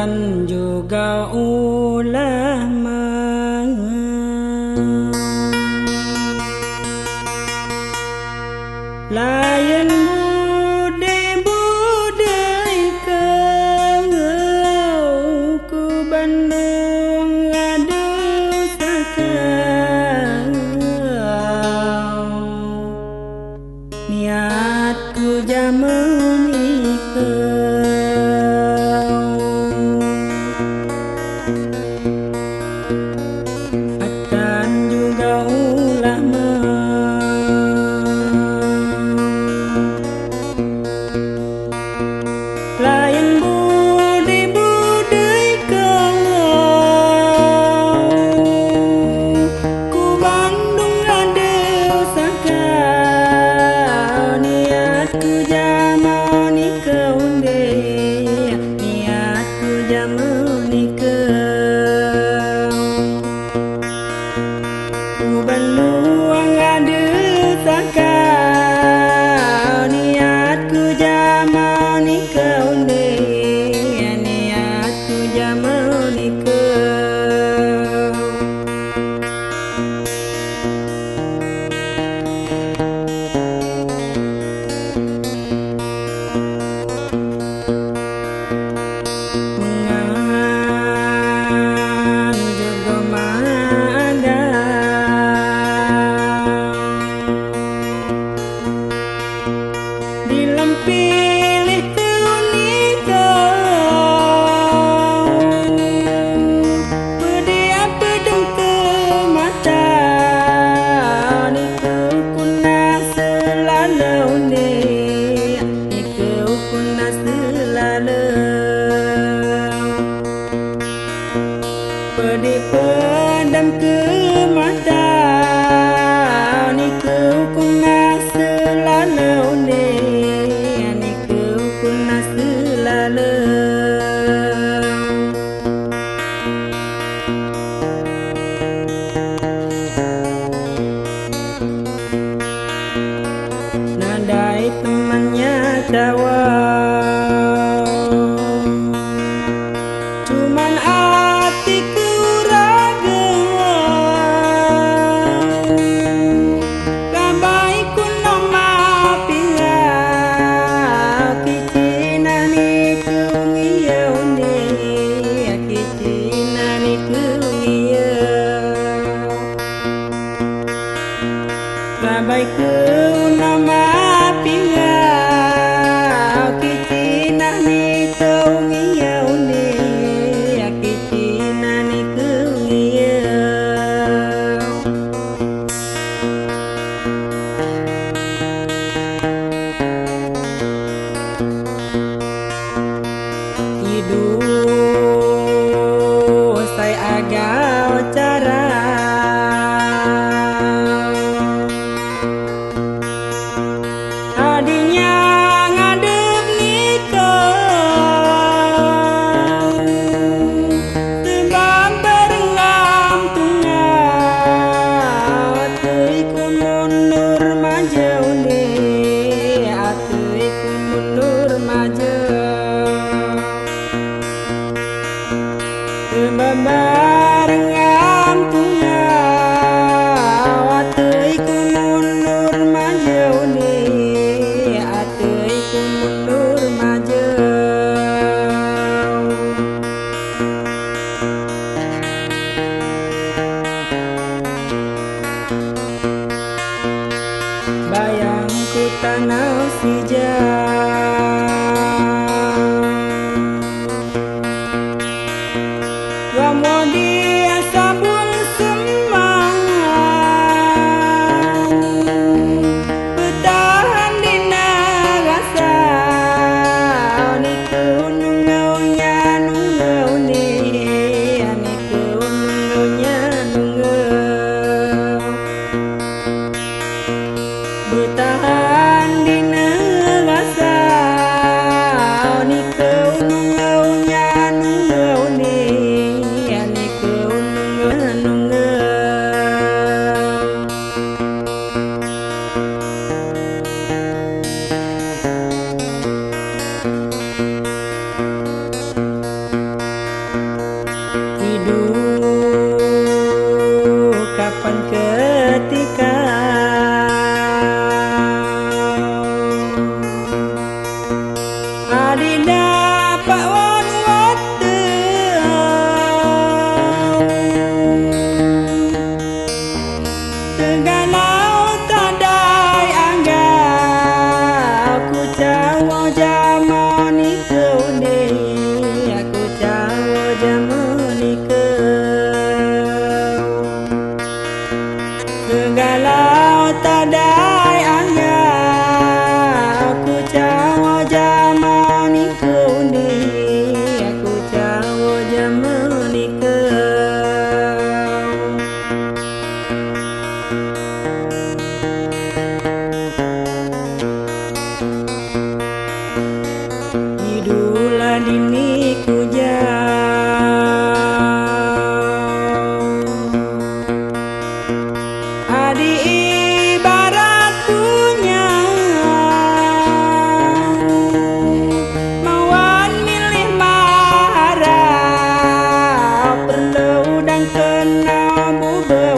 dan juga ulama. Layan budai kau ku Bandung ngadu sakau. Niatku jamun akan juga ulama. Layan budai kau ku Bandung ada sakau. Niatku jamu ni kau niatku jamu ni kau ku Bandung ada sakau. Niatku jamu ni kau niatku jamu ni kau. Mengan juga dilampilih tunika pedia pedang ke mata. Niku kuna selalu niku kuna selalu pedi pedang ke mata. Niku kuna selalu nadai temannya kawan, cuman hatiku ragu. Labai ku nama pihak kicina ni kungiyau ni kicina ni kungiyau. Labai ku nama pihak kicina ni kungiyau ni kicina ni kungiyau. Hidup saya agak cara kapan ketika adida pak wan wate tegalau tadai angga aku cawo jamani keune aku cawo jamani ke tegalau tadai angga aku cawo jamani keune aku cawo jamani ke Idulah dini ku adi ibarat punya mawan milih marah perlu dan kena bubur